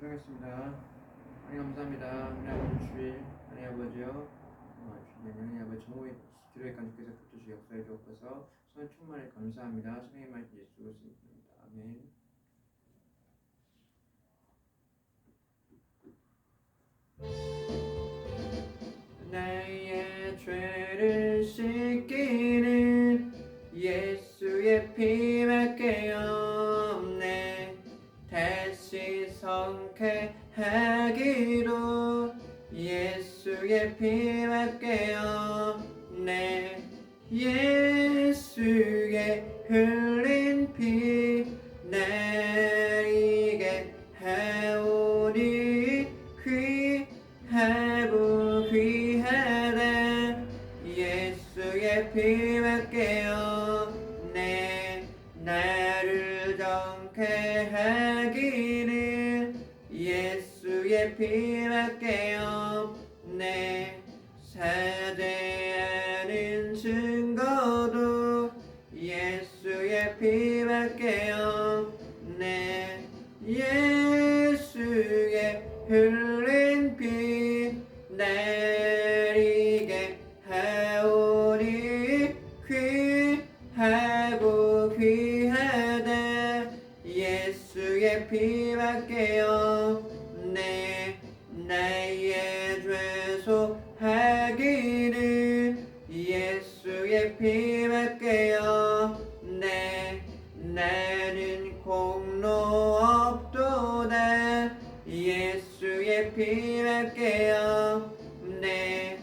기도하겠습니다. 하나님 감사합니다. 하나님 아버지 주일, 하나님 아버지요. 주님 하나님 아버지 정오의 기도의 간주께서 붙드시 역사에 주옵소서. 손 충만히 감사합니다. 성령의 말씀 예수 그리스도입니다. 아멘. 나의 죄를 씻기는 예수의 피밖에 없네. 다시 성쾌하기로 예수의 피밖에 없네. 예수의 흘린 피 내리게 하오니 귀하고 귀하다. 예수의 피밖에 없네. 나를 정케 하기는 예수의 피밖에 없네. 사죄하는 증거도 예수의 피밖에 없네. 예수의 흘린 피 내리게 하오니 귀하고 귀하다. 예수의 피밖에 없네. 나의 죄소하기는 예수의 피밖에 없네. 나는 공로 없도다. 예수의 피밖에 없네.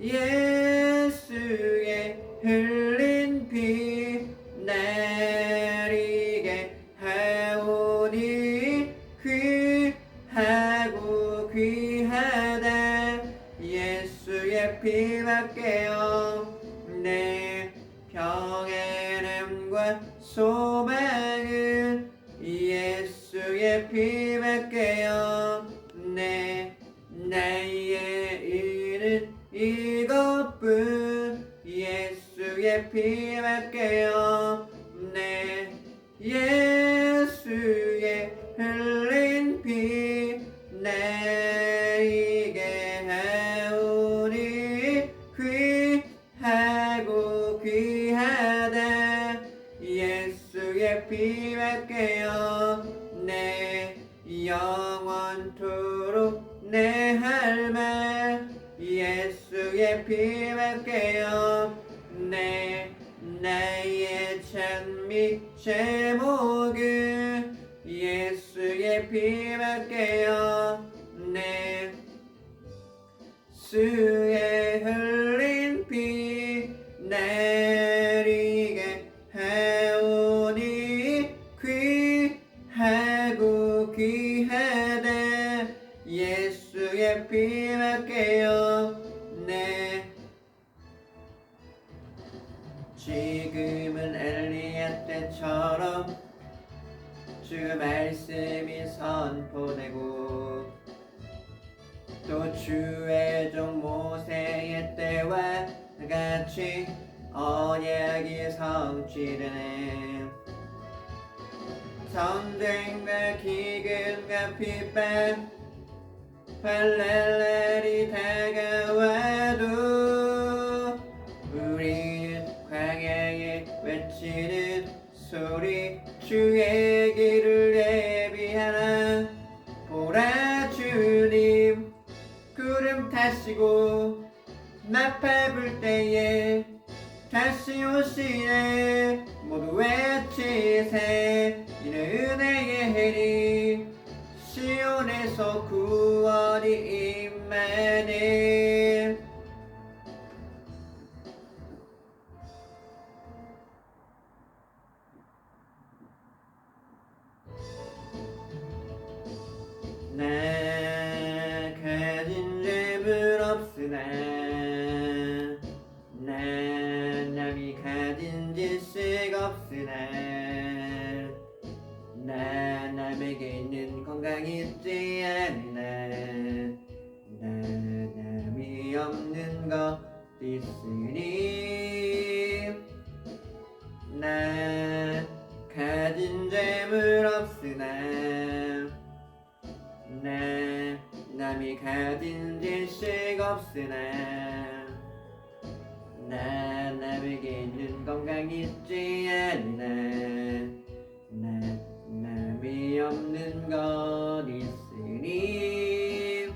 예수의 흘린 피 내리게 하오니 귀하고 귀하다. 예수의 피밖에 없네. 평안함과 소망은 예수의 피밖에 없네. 나의 의는 이것뿐 예수의 피밖에 없네. 예수의 흘린 피 내리게 하오니 귀하고 귀하다. 예수의 피밖에 없네. 영원토록 내 할 말 예수의 피밖에 없네. 나의 찬미 제목은 예수의 피밖에 없네. 수의 흘린 피 내리게 하오니 귀하고 귀하다. 예수의 피밖에 없네. 지금은 엘리야 때처럼 주 말씀이 선포되고 또 주의 종 모세의 때와 같이 언약이 성취되네. 전쟁과 기근과 핍박 발랄날이 다가와도 우리는 광야에 외치는 소리 주의 길을 예비하라. 보라 주님 구름 타시고 나팔 불 때에 다시 오시네. 모두 외치세 이는 은혜의 해리 시온에서 구원이 임하네. 나 가진 재물 없으나 나 남이 가진 지식 없으나 나 남에게 있는 건강 있지 않나 나 남이 없는 것 있으니 나 가진 재물 없으나 내 남이 가진 지식 없으나 나 남에게 있는 건강 있지 않나 나 남이 없는 것 있으니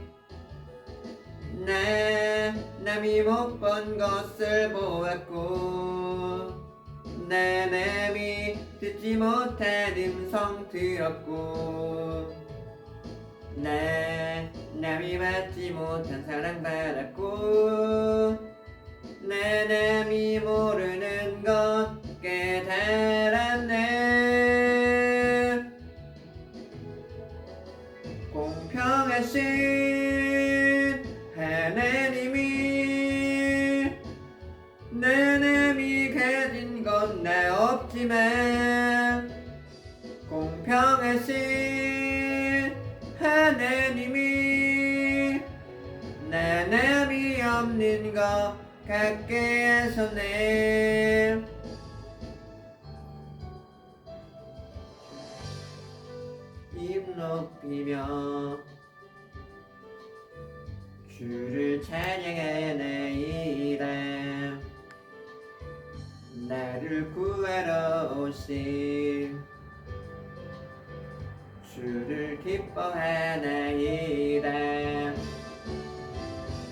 나 남이 못 본 것을 보았고 나 남이 듣지 못한 음성 들었고 나 남이 받지 못한 사랑 받았고 나 남이 모르는 것 깨달았네. 공평하신 하나님이 나 남이 가진 건 나 없지만 공평하신 하나님이 나 남이 없는 것 갖게 하셨네. 입 높이며 주를 찬양하나이다. 나를 구하러 오신 주를 기뻐하나이다.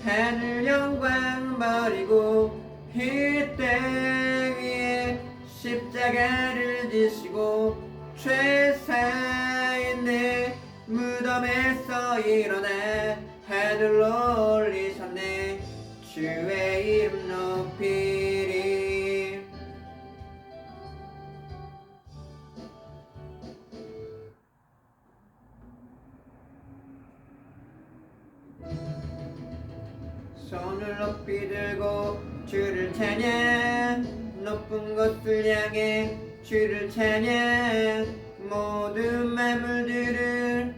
하늘 영광 버리고 이 땅 위에 십자가를 지시고 죄사인 내 무덤에서 일어나 하늘로 올리셨네. 주의 이름 높이리. 손을 높이 들고 주를 찬양 높은 곳을 향해 주를 찬양 모든 만물들을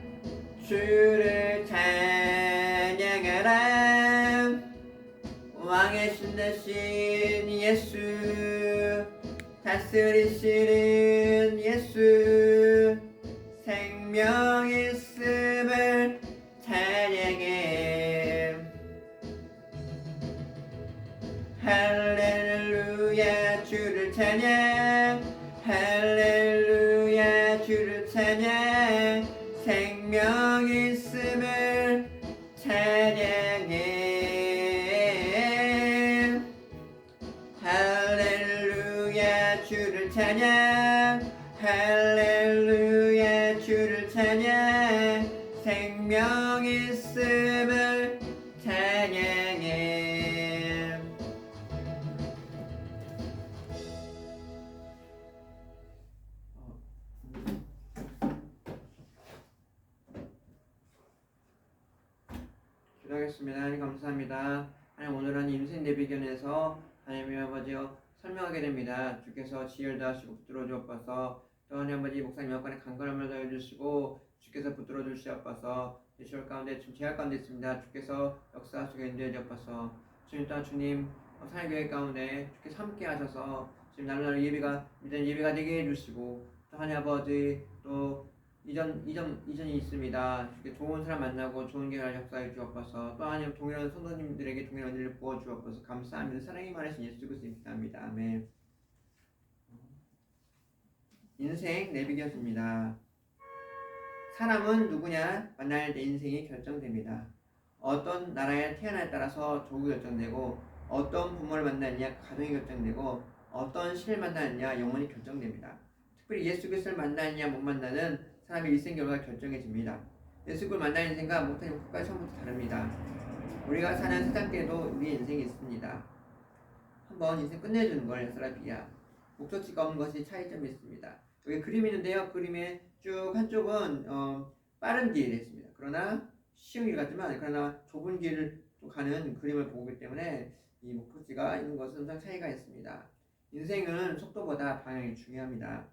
주를 찬양하라. 왕의 신 대신 예수 다스리시는 예수 생명 있음을 찬양해. 할렐루야 주를 찬양 할렐루야 주를 찬양 생명 있음을 찬양해. 할렐루야 주를 찬양 할렐루야 주를 찬양 생명 있음을 찬양해. 기도하겠습니다. 하나님 감사합니다. 하나님 오늘은 인생 내비견에서 하나님의 아버지여 설명하게 됩니다. 주께서 지혜를 다하시고 붙들어 주옵소서. 또 하나님 아버지 목사님 여건에 간절함을 더해 주시고 주께서 붙들어 주시옵소서. 예수를 가운데 지금 제약 가운데 있습니다. 주께서 역사하시고 인도해 주옵소서. 주님 또한 주님 사랑교회 가운데 주께서 함께 하셔서 지금 날로 예배가 되게 해주시고 또 하나님 아버지 또 이전이 있습니다. 주께 좋은 사람 만나고 좋은 계획을 역사해 주옵소서. 또 하나님 동일한 성도님들에게 동일한 은혜를 부어 주옵소서. 감사합니다. 사랑이 많으신 예수 그리스도의 기도합니다. 아멘. 인생 내비견입니다. 사람은 누구냐 만날 때 인생이 결정됩니다. 어떤 나라에 태어나에 따라서 조국이 결정되고 어떤 부모를 만났냐 가정이 결정되고 어떤 신을 만났냐 영혼이 결정됩니다. 특별히 예수 그리스도를 만나느냐 못 만나는 사람의 일생 결과가 결정해집니다. 예수 그리스도를 만나는 인생과 못하는 인생과 처음부터 다릅니다. 우리가 사는 세상 때에도 우리 인생이 있습니다. 한번 인생 끝내주는 걸 에스라비아 목적지가 없는 것이 차이점이 있습니다. 여기 그림이 있는데요. 그림의 쭉 한쪽은 빠른 길이 있습니다. 그러나 쉬운 길 같지만 그러나 좁은 길을 가는 그림을 보고 있기 때문에 이 목적지가 있는 것은 항상 차이가 있습니다. 인생은 속도보다 방향이 중요합니다.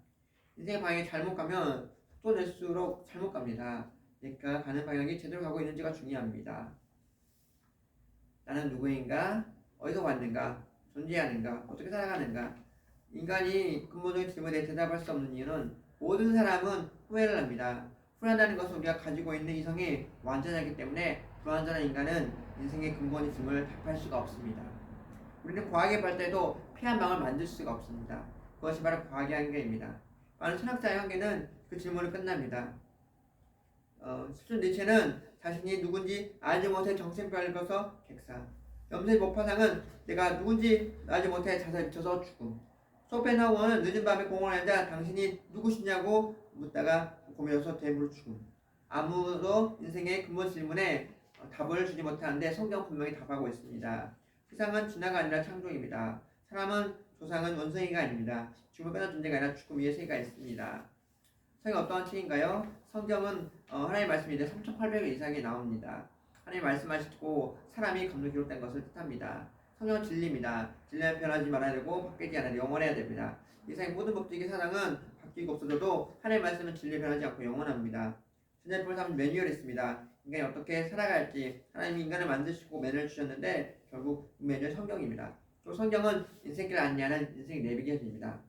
인생의 방향이 잘못 가면 속도 낼수록 잘못 갑니다. 내가 가는 방향이 제대로 가고 있는지가 중요합니다. 나는 누구인가? 어디서 왔는가? 존재하는가? 어떻게 살아가는가? 인간이 근본적인 질문에 대답할 수 없는 이유는 모든 사람은 후회를 합니다. 불완전한 것은 우리가 가지고 있는 이성이 완전하기 때문에 불완전한 인간은 인생의 근본이 있음을 답할 수가 없습니다. 우리는 과학의 발달도 피 한 방울 만들 수가 없습니다. 그것이 바로 과학의 한계입니다. 많은 철학자의 한계는 그 질문을 끝납니다. 스튜 니체는 자신이 누군지 알지 못해 정신병을 긁어서 객사. 염색 목파상은 내가 누군지 알지 못해 자살 미쳐서 죽음. 소펜하우어는 늦은 밤에 공원에 앉아 당신이 누구시냐고 묻다가 고민해서 대물을 죽음. 아무도 인생의 근본 질문에 답을 주지 못하는데 성경 분명히 답하고 있습니다. 세상은 진화가 아니라 창조입니다. 사람은 조상은 원숭이가 아닙니다. 죽음을 끝난 존재가 아니라 죽음 위에 세계가 있습니다. 성경이 어떠한 책인가요? 성경은 하나님의 말씀이 이제 3,800여 이상이 나옵니다. 하나님 말씀하시고 사람이 감독 기록된 것을 뜻합니다. 성경은 진리입니다. 진리는 변하지 말아야 되고 바뀌지 않아야 영원해야 됩니다. 이 세상의 모든 법칙의 사상은 바뀌고 없어져도 하나님의 말씀은 진리 변하지 않고 영원합니다. 전자리법을 삼는 매뉴얼이 있습니다. 인간이 어떻게 살아가야 할지 하나님이 인간을 만드시고 매뉴얼을 주셨는데 결국 매뉴얼 성경입니다. 또 성경은 인생길을 안내하는 인생 내비게이션입니다.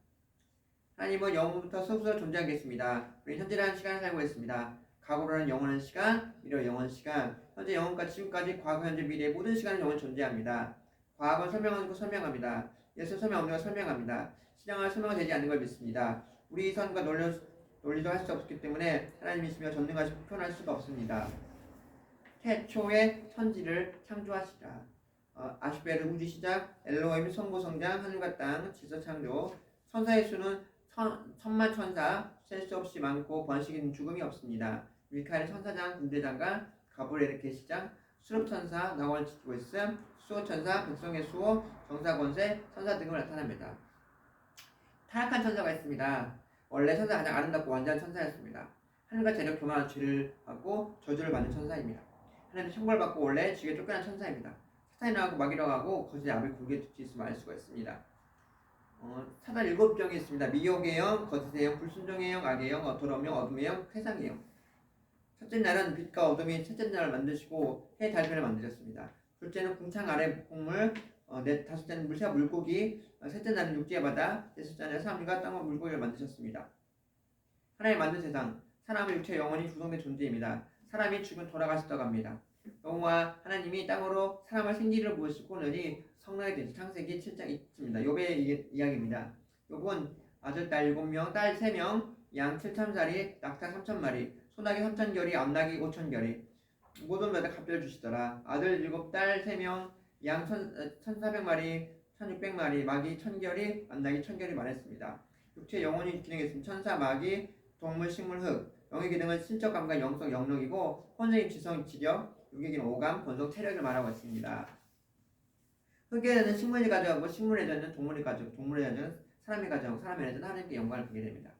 하나님은 영원부터 서부터 존재하게 했습니다. 우리 현재라는 시간을 살고 있습니다. 과거라는 영원한 시간, 미래의 영원한 시간, 현재 영원까지 지금까지 과거, 현재, 미래의 모든 시간은 영원히 존재합니다. 과학은 설명하고 설명합니다. 예술 설명 없는 걸 설명합니다. 신앙은 설명이 되지 않는 걸 믿습니다. 우리 선과 논리도 할 수 없기 때문에 하나님이시며 전능하시 표현할 수가 없습니다. 태초에 천지를 창조하시라. 아슈베르 우주 시작, 엘로힘 성부 성장, 하늘과 땅, 질서 창조. 천사의 수는 천만 천사, 셀 수 없이 많고 번식 있는 죽음이 없습니다. 미카엘 천사장, 군대장관, 가브리엘 계시장, 수렵천사, 나월 지키고 있음, 수호천사, 백성의 수호, 정사권세, 천사 등을 나타납니다. 타락한 천사가 있습니다. 원래 천사가 가장 아름답고 완전한 천사였습니다. 하늘과 재력 교만한 죄를 하고 저주를 받는 천사입니다. 하나님 천벌 받고 원래 지옥에 쫓겨난 천사입니다. 사탄이 나가고 마귀라고 하고 거짓의 압을 굴게 뒤집어 알 수가 있습니다. 사단 7병이 있습니다. 미혹의 영, 거짓의 영, 불순종의 영, 악의 영, 더러운 영, 어둠의 영, 세상의 영. 첫째 날은 빛과 어둠이 첫째 날을 만드시고 해 달편을 만드셨습니다. 둘째는 궁창 아래 곡물, 다섯째는 물새와 물고기, 셋째 날은 육지의 바다, 여섯째는 사람과 땅과 물고기를 만드셨습니다. 하나님 만든 세상, 사람의 육체 영원히 구성된 존재입니다. 사람이 죽으면 돌아가셨다고 합니다. 여호와 하나님이 땅으로 사람을 생기를 부으시고 너니 성나게 되시. 창세기 7장 있습니다. 욥의 이야기입니다. 욥은 아들 딸 7명, 딸 3명, 양 7,000마리, 낙타 3,000마리, 소나기 3,000결이, 암나기 5,000결이 모든 마다 값별 주시더라. 아들 7, 딸 3명, 양 1,400마리, 1,600마리, 마기 1,000결이, 암나기 1,000결이 말했습니다. 육체 영혼이 기능했습니다. 천사, 마기, 동물, 식물, 흙. 영의 기능은 신적 감각, 영성, 영역이고 혼적인 지성, 지력, 육의 기능, 오감, 본성, 체력을 말하고 있습니다. 흙의 여자는 식물이 가져가고 식물의 여자는 동물이 가져가고 동물의 여자는 사람이 가져가고 사람의 여자는 하나님께 영광을 보게 됩니다.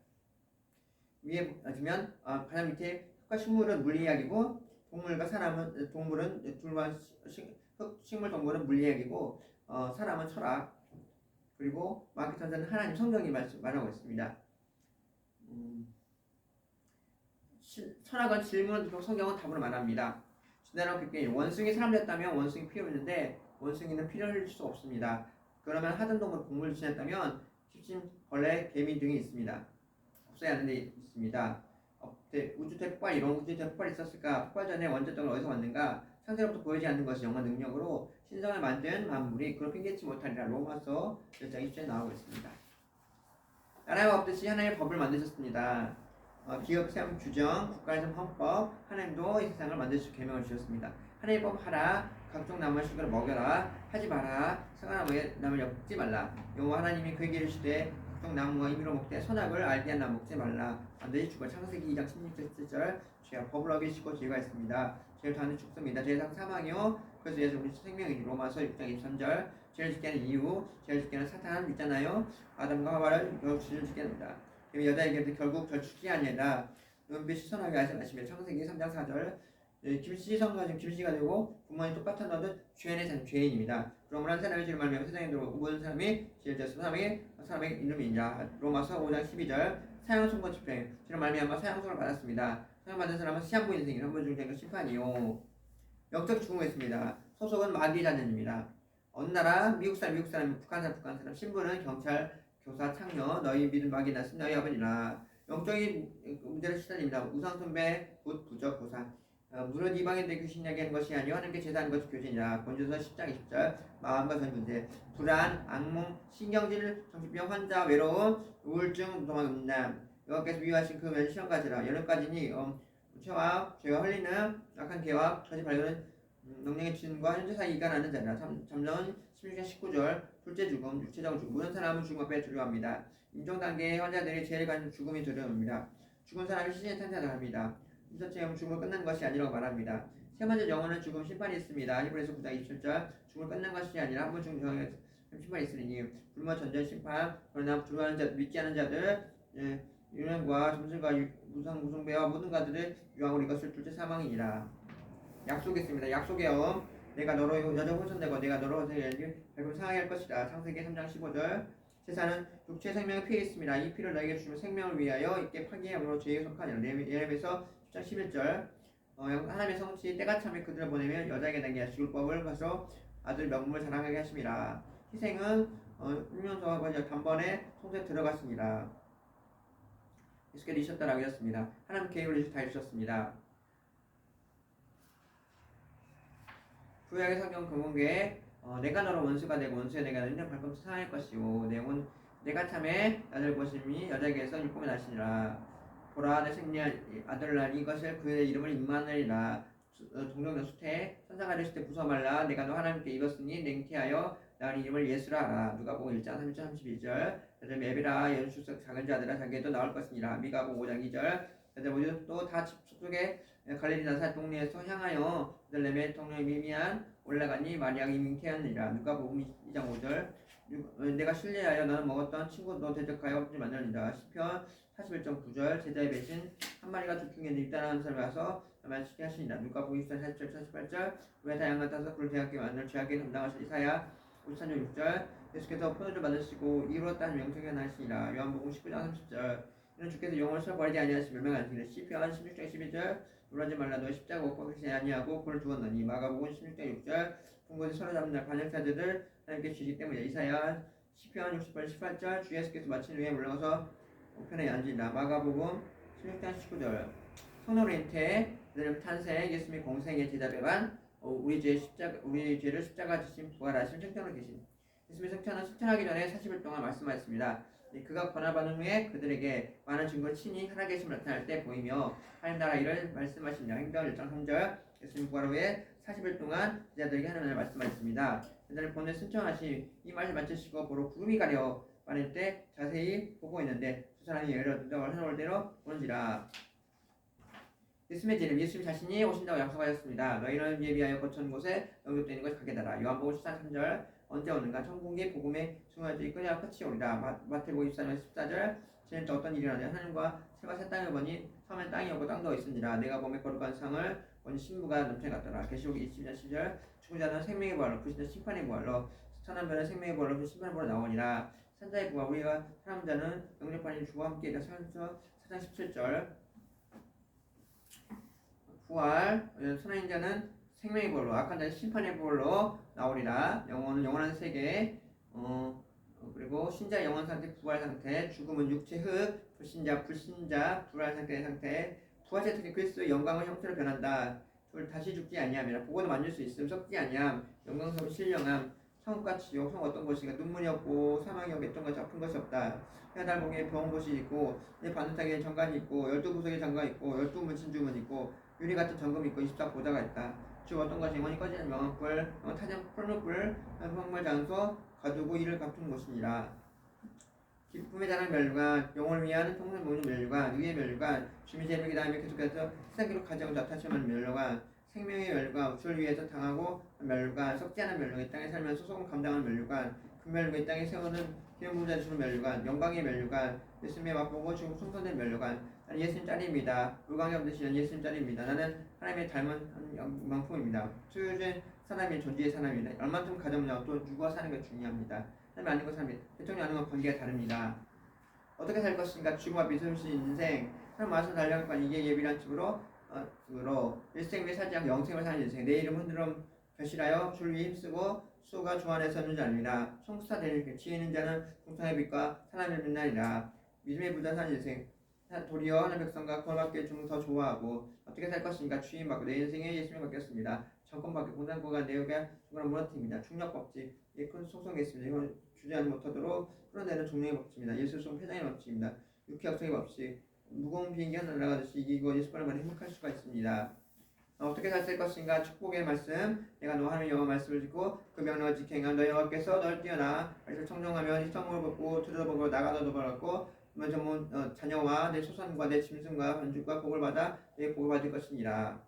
위에 보시면 가장 밑에 흙과 식물은 물리학이고 동물과 사람은 동물은 둘과 식물 동물은 물리학이고 사람은 철학 그리고 마귀 천사는 하나님 성경이 말하고 있습니다. 철학은 질문을 듣고 성경은 답으로 말합니다. 진화론 깊게 원숭이 사람 됐다면 원숭이 피를 흘리는데 원숭이는 피를 흘릴 수 없습니다. 그러면 하등 동물 곡물을 지냈다면 집신, 벌레, 개미 등이 있습니다. 없어야 하는 데 있습니다. 우주 대폭발 이런 우주 대폭발이 있었을까? 폭발 전에 원자력을 어디서 왔는가? 상대로부터 보이지 않는 것이 영원 능력으로 신성을 만든 만물이 그로 핑계치 못하리라. 로마서 1장 20절에 나오고 있습니다. 나라가 없듯이 하나님의 법을 만드셨습니다. 기업, 세움, 규정, 국가에서 헌법, 하나님도 이 세상을 만드시고 계명을 주셨습니다. 하나님의 법 하라, 각종 나무의 실과를 먹여라, 하지 마라, 상한 나무를 엮지 말라. 여호와 하나님이 그에게 이르시되 각종 나무와 임의로 먹되 선악을 알게 한 나무 먹지 말라. 반드시 죽어. 창세기 2장 16절 죄가 법을 어기시고 죄가 있습니다. 죄를 다하는 죽습니다. 죄상 사망이요 그래서 예수 우리 생명이니. 로마서 6장 23절 죄를 짓게 하는 이유, 죄를 짓게 하는 사탄 있잖아요. 아담과 하와를 결국 죄를 짓게 합니다. 여자에게도 결국 절축이 아니라 눈빛이 선하게 하지 마시며. 창세기 3장 4절 김씨 성가지고 김씨가 되고 부모님 똑같은 너는 죄인의 산 죄인입니다. 그러므로 한 사람이 죄를 말미암아 세상에 들어오고 모든 사람이 죄를 지었으며 사람의 이름이냐. 로마서 5장 12절 사형 선고 집행 죄를 말미암아 사형선을 받았습니다. 사형받은 사람은 시한부 인생이 한번 중된 것 심판이요. 영적 죽음이 있습니다. 소속은 마귀 자녀입니다. 어느 나라 미국 사람, 북한 사람, 신부는 경찰, 교사, 창녀, 너희 믿음 마귀 났으니 너희 아버지라. 영적인 문제를 시달립니다. 우상 숭배, 굿, 부적, 보상. 무릇 이방인들 귀신 얘기하는 것이 아니요 하나님께 제사하는 것이 교제니라. 본주서 10장 20절. 마음과 전 문제, 불안, 악몽, 신경질, 정신병 환자, 외로움, 우울증, 무성한 음란. 여호와께서 미워하신 그 면시험 가지라. 여름까지니 죄와 흘리는 악한 계와 거짓 발견은 명령의 진과 현재 사이가 나는 자라. 잠정은 16장 19절. 둘째 죽음, 육체적 죽음. 모든 사람은 죽음 앞에 두려워합니다. 임종 단계의 환자들이 제일 가는 죽음이 두려움입니다. 죽은 사람이 시신의 상태를 합니다. 인사체험은 죽음을 끝낸 것이 아니라고 말합니다. 세 번째 영혼은 죽음 심판이 있습니다. 히브리서 9장 27절. 죽음을 끝낸 것이 아니라 한 번 죽은 영혼에 심판이 있으니 불모 전전 심판. 그러나 두려워하는 자, 믿지 않은 자들, 유령과 점술과 무성배와 모든 가들을 유황으로 이것을 둘째 사망이니라. 약속이 있습니다. 약속의 내가 너로 여자 혼선되고 내가 너로 혼선되니 결국 상하게 할 것이다. 창세기 3장 15절. 제사는 육체의 생명의 피에 있습니다. 이 피를 너에게 주시면 생명을 위하여 있게 파기함으로 죄에 속하니라. 예레미야서 10장 11절. 하나님의 성취 때가 참에 그들을 보내면 여자에게 남게 하시고 법을 가서 아들 명분을 자랑하게 하십니다. 희생은 훈련소와 단번에 통제에 들어갔습니다. 예수께서 이셨다라고 하셨습니다. 하나님 계획을 다 이루셨습니다. 구약의 성경 근본계에 내가 너로 원수가 되고 원수의 내가 너는 발꿈치 상할 것이고 내온 내가 참에 아들 보심이 여자에게서 육공을 나시니라. 보라 내 생리한 아들을 낳으니 이것을 그의 이름을 임마누엘이라. 동정녀 수태 천사가 되실 때 부서 말라. 내가 너 하나님께 입었으니 냉티하여 낳은 이름을 예수라 하라. 누가복음 1장 30절 31절. 그다음 에베라 연수석 작은 자들아 자기도 나올 것이니라. 미가복음 5장 2절. 그다음 또다 속속에 갈릴리 나사 동네에서 향하여 베들레헴의 동네 미미한 올라가니 마리아가 잉태하니라. 누가복음 2장 5절. 내가 신뢰하여 너는 먹었던 친구도 대적하여 없지 만들니라. 시편 41.9절. 제자의 배신 한 마리가 두 중에 입단하는 사람이 와서 말씀하시게 하시니라. 누가복음 24장 47절 48절. 왜 다양 같아서 그를 대학에 만들 죄악에 담당하실 이사야 53장 6절. 예수께서 포도주 받으시고 이루었다는 명령을 하시니라. 요한복음 19장 30절. 이는 주께서 영혼을 버리지 아니하시며 멸망하시기를. 시편 16장 12절. 놀라지 말라. 너 십자가 못 박히지 아니하고 그를 두었느니. 마가복음 16장 6절. 궁궐에 서로 잡는 날 반역자들을 하나님께 주시기 때문에. 이사야 시편 68장 18절. 주 예수께서 마친 후에 물러가서 우편에 앉으리라. 마가복음 16장 19절. 성령 렌테 그들의 탄생 예수님의 공생의 제자배반 우리 죄를 십자가 지신 부활하신 생명으로 계신 예수님의 생천은 승천하기 전에 40일 동안 말씀하였습니다. 그가 권한받은 후에 그들에게 많은 증거를 친히 살아계심을 나타날 때 보이며 하나님 나라 일을 말씀하시니라. 행전 1장 3절. 예수님 부활 후에 40일 동안 제자들에게 하나님을 말씀하셨습니다. 그들을 보내 승천하시 이 말을 마치시고 보러 구름이 가려 많을 때 자세히 보고 있는데 두 사람이 여러 눈덩을 해놓을 대로 보는지라. 예수님의 이름 예수님 자신이 오신다고 약속하셨습니다. 너희는 예비하여 거처한 곳에 영접되는 것이 가게다라. 요한복음 14장 3절. 언제 오는가? 천국의 복음에 중요하지 끄냐 끝이 오리라. 마태복음 24장 14절. 지금 어떤 일이 나냐? 하늘과 새가 새 땅을 보니 처음엔 땅이 없고 땅도 있으니라. 내가 몸에 거룩한 상을 본 신부가 넘쳐 갔더라. 계시록 20장 10절. 죽은 자는 생명의 부활로 불신자 심판의 부활로 천한 변은 생명의 부활로 심판의 부활로 나오니라. 산자의 부활 우리가 사람 자는 영접하니 주와 함께 있다. 사장 17절. 부활 선한 자는 생명의 부활로 악한 자는 심판의 부활로 나오리라. 영혼은 영원한 세계 그리고 신자 영원 상태 부활 상태 죽음은 육체 흙 불신자 부활 상태 부활체 특히 그리스도의 영광의 형태로 변한다. 다시 죽지 아니함이라. 보고도 만질 수 있음 썩지 아니함 영광스러운 신령함 천국과 지옥 성 어떤 것이가 눈물이 없고 사망이 없고 어떤 것이 아픈 것이 없다. 해달 보기에 병 곳이 있고 내 반듯하게 정관이 있고 12구석에 장관이 있고 12문신주문이 있고 유리 같은 정금이 있고 24보좌가 있다. 주 어떤 것이 영원히 꺼지는 명왕불 타전 풀무불 황물 장소 가두고 이를 갚은 곳이니라. 기쁨의 자랑 멸류관 영혼을 위한 평생 모으는 멸류관 의의 멸류관 주미 제물기 다음에 계속해서 세상기로 가져온 자타시만 멸류관 생명의 멸류관 우주를 위해서 당하고 멸류관 썩지 않은 멸류관 이 땅에 살면서 소금 감당하는 멸류관 금멸류관 이 땅에 세우는 기업문자 주는 멸류관 영광의 멸류관 예수님의 맛보고 중국 성선된 멸류관 나는 예수님 짤입니다. 물광이 없으시는 예수님 짤입니다. 나는 하나님의 닮은 명품입니다. 수요진 사람이 존재의 사람입니다. 얼마큼 가졌냐 또 누구와 사는 게 중요합니다. 하나님 아는 것 사람이 대통령 아는 건 관계가 다릅니다. 어떻게 살 것인가 죽음과 비스무시 인생 하나님 마음에서 달려갈 건 이게 예비란 측으로 일생에 살지 않고 영생을 사는 인생 내 이름 흔들어 결실하여 줄 위에 힘쓰고 수가 주 안에 서는 자입니다. 성수사 되는 지혜 있는 자는 공통의 빛과 사람의 빛나리라. 믿음의 부자 사는 인생 도리어 하나님 백성과 구원받기를 좀 더 좋아하고 어떻게 살 것인가 추인받고 내 인생에 예수님을 맡겼습니다. 정권받기 공산국가 내역의 중간을 무너뜨립니다. 충격법칙 예컨 속성이 있습니다. 이건 주저하지 못하도록 끌어내는 종령의 법칙입니다. 예수 속 회장의 법칙입니다. 육회 약속의 법칙 무거운 비행기가 날아가듯이 이기고 예수님을 만나 행복할 수가 있습니다. 어떻게 살 것인가 축복의 말씀 내가 너 하나님의 여호와 말씀을 듣고 그 명령을 지켜 너희 여호와께서 너를 뛰어나 말씀을 청정하면 희성을 벗고 두려워보고 나가도 벌었고 전문 자녀와 내 소산과 내 짐승과 반죽과 복을 받아 내 복을 받을 것이니라.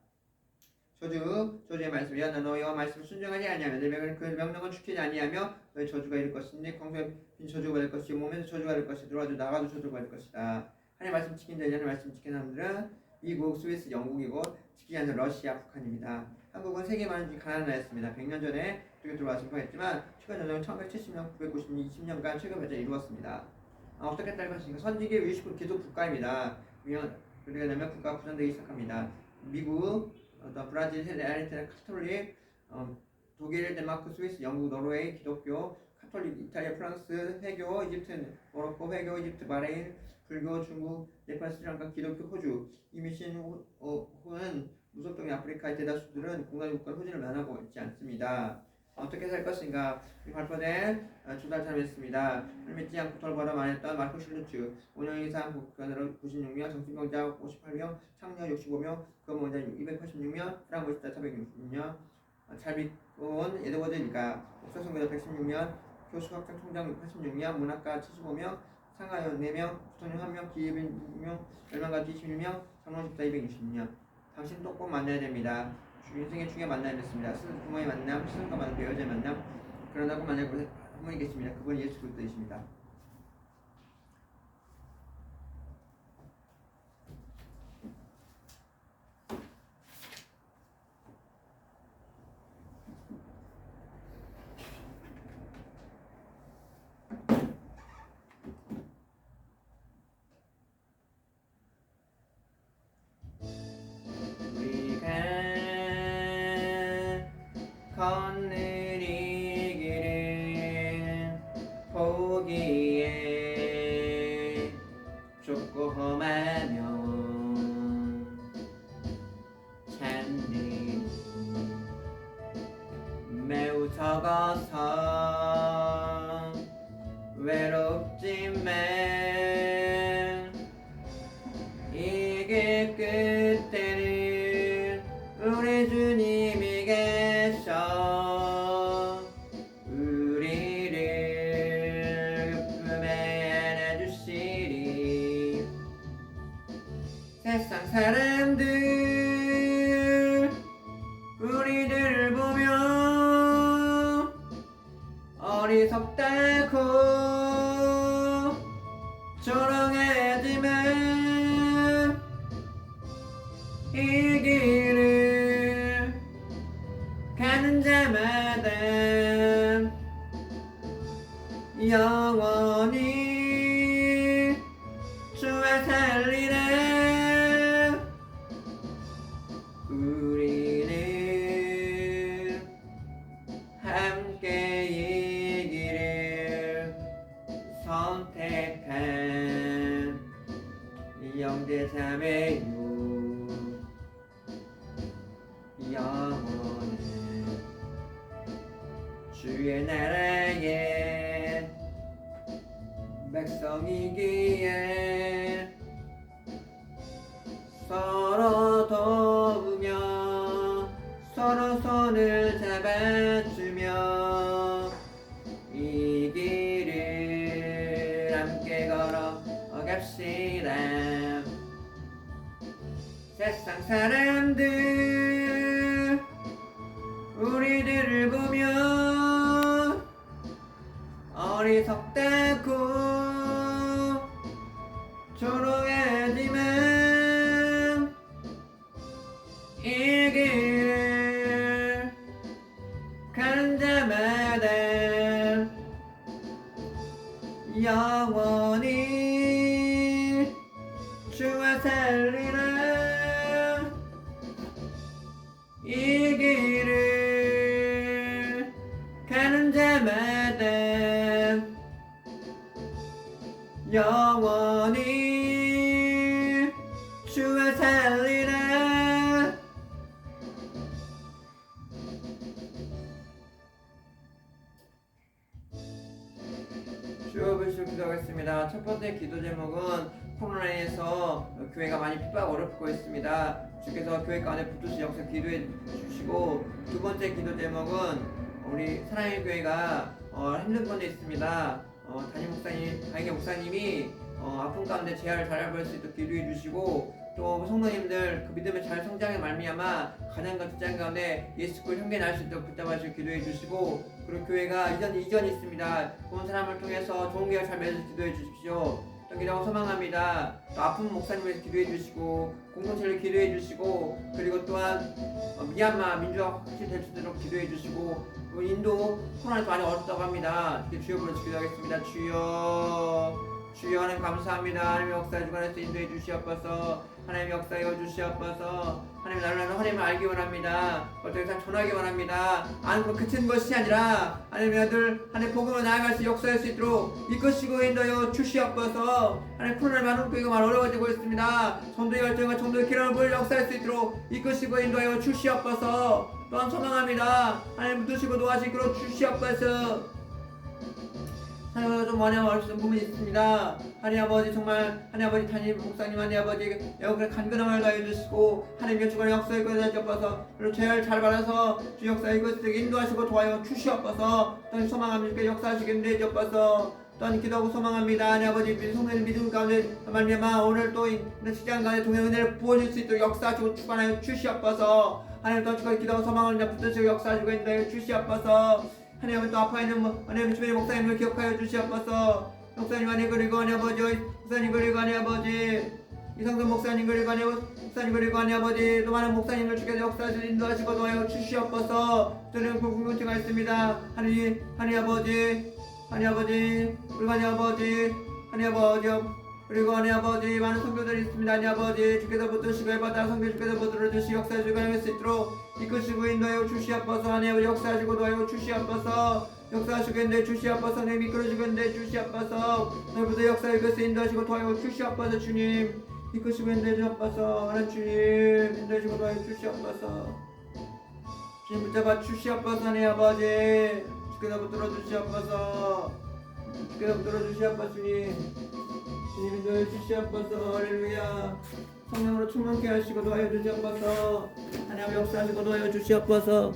저주의 말씀이야 너희 여호와 말씀을 순종하지 아니하면 내 명령을 지키지 아니하며 너희 저주가 이를 것이니 광소에 빈 저주가 받을 것이고 몸에서 저주가 될 것이 들어와도 나가도 저주가 받을 것이다. 하나님 말씀 지킨 자들 하나님 말씀 지킨 사람들은 미국, 스위스, 영국이고 지키지 않는 러시아, 북한입니다. 한국은 세계 많은 중 가난한 나라였습니다. 100년 전에 그렇게 들어와 증파했지만 최근 전쟁은 1970년, 990년, 20년간 최근 발전을 이루었습니다. 어떻게 딸 것인가? 선지계 위식국 기독 국가입니다. 그러게 되면 국가가 부정되기 시작합니다. 미국, 브라질, 아르헨티나 카톨릭, 독일, 덴마크, 스위스, 영국, 노르웨이 기독교, 카톨릭, 이탈리아, 프랑스, 회교, 이집트, 모로코, 회교, 이집트, 바레인, 불교, 중국, 네팔, 스리랑카, 기독교, 호주, 이미신 후는 무속적인 아프리카의 대다수들은 공산국가 호주를 면하고 있지 않습니다. 어떻게 살 것인가? 발표된 주달처럼 했습니다. 믿지 않고 덜벌어 말했던 마르코 슐루츠 5년 이상 국간으로 96명, 정신병자 58명, 창녀 65명, 검원자 286명, 프랑보시타 466명, 잘 믿고 온 에드워드 리가 목사 선교자 116명, 교수 학생 총장 86명, 문학가 75명, 상하연 4명, 부통령 1명, 기업인 6명, 열망가 21명, 장로집사 260명. 당신 또 꼭 만나야 됩니다. 인생의 중요한 만남이 있습니다. 부모의 만남, 스승과 만남, 배우자의 만남. 그러나 꼭 만날 곳에 한 분이 계십니다. 그분이 예수 그리스도이십니다. 건너리기를 보기에 좁고 험하며 잔들이 매우 적어서 외롭지만 이 길 끝에는 우리 주님이 계셔 우리를 품에 안아주시리. 세상 사람들 우리들을 보며 어리석다고 조롱하지만 이 길을 가는 자마다 영원히 주와 살리라. 우리는 함께 이 길을 선택한 영대자매요. 영원은 주의 나라의 백성이기에 서로 도우며 서로 손을 잡아주며 이 길을 함께 걸어갑시다. 세상 사람들 우리들을 보며 어리석다고 조롱하지만 이 길을 가는 자마다 영원히 주와 살리라. 이 길을 가는 자마다 영원히 살리라. 주여 부시고 기도하겠습니다. 첫 번째 기도 제목은 코로나에서 교회가 많이 핍박 어렵고 있습니다. 주께서 교회 가운데 붙으시 역사 기도해 주시고, 두 번째 기도 제목은 우리 사랑의 교회가 힘든 건데 있습니다. 담임 목사님이 아픈 가운데 재활을 잘 할 수 있도록 기도해 주시고, 또 성도님들 그 믿음을 잘 성장해 말미암아 가정과 직장 가운데 예수 그리스도 형제 날 수 있도록 붙잡아주시고 기도해 주시고, 그리고 교회가 이전이 있습니다. 좋은 사람을 통해서 좋은 교회 잘 맺어서 기도해 주십시오. 또 기도하고 소망합니다. 또 아픈 목사님을 위해서 기도해 주시고, 공동체를 기도해 주시고, 그리고 또한 미얀마 민주화 확실히 될 수 있도록 기도해 주시고, 인도 코로나에서 많이 어렵다고 합니다. 주여 불러서 기도하겠습니다. 주여 하나님 감사합니다. 하나님 역사의 주관에서 인도해 주시옵소서. 하나님 역사여 주시옵소서. 하나님 나를 하나님을 알기 원합니다. 어떻게 전하기 원합니다. 아는 그친 것이 아니라 하나님 아들 하나님 복음으로 나아갈 수 역사할 수 있도록 이끄시고 인도하여 주시옵소서. 하나님 코로나 많은 교회가 많이 어려워지고 있습니다. 전도의 열정과 전도의 기름을 역사할 수 있도록 이끄시고 인도하여 주시옵소서. 또한 소망합니다. 하나님 붙드시고 도와주시고 주시옵소서. 하나님 좀 원하는 부분이 있습니다. 하나님 아버지 정말 하나님 아버지 담임 목사님 하나님 아버지 여러분의 간근함을 다해 주시고, 하나님의 주관의 역사에 끌어 주옵소서. 그리고 죄를 잘 받아서 주 역사에 이것을 인도하시고 도와여 주시옵소서. 또한 소망합니다. 주께 역사하시겠는데 주옵소서. 또한 기도하고 소망합니다. 하나님 아버지 성도의 믿음 가운데 말미암아 오늘 또 직장 가운데 동행 은혜를 부어줄 수 있도록 역사하시고 주관하여 주시옵소서. 하나님 또 주께 기도하고 소망을 붙드시고 역사하시고 인도하여 주시옵소서. 하나님은 또 아파 있는 하나님 주변의 목사님을 기억하여 주시옵소서. 목사님 안에 그리고 하나님 아버지, 목사님 그리고 하나님 아버지, 이상선 목사님 그리고 하나님 목사님 그리고 하나님 아버지, 또 많은 목사님을 주께서 역사하시고 인도하시고 도와여 주시옵소서. 저는 궁금증가 있습니다. 하나님 아버지, 하나님 아버지, 그리고 하나님 아버지, 하나님 아버지, 그리고 하나님 아버지 많은 성도들이 있습니다. 하나님 아버지 주께서 붙드시고 해바다 성교 주께서 붙들어주시 역사하시고 행할 수 있도록 이끄시고 인도하여 주시옵소서. 하나님 아버지 역사하시고 도와여 주시옵소서. 역사하시고 인도하여 주시옵소서. 하나님 이끌어주고 인도하여 주시옵소서. 하나님부터 역사에 이끌어서 인도하시고 도와여 주시옵소서. 주님 이끄시고 인도하여 주시옵소서. 하나님 주님 인도하시고 도와여 주시옵소서. 주님 붙잡아 주시옵소서. 하나님 아버지 주께서 붙들어주시옵소서. 주께서 붙들어주시옵소서. 주님 인도해 주시옵소서. 할렐루야. 성령으로 충만케 하시고 도와여 주시옵소서. 하나님 역사하시고 도와여 주시옵소서.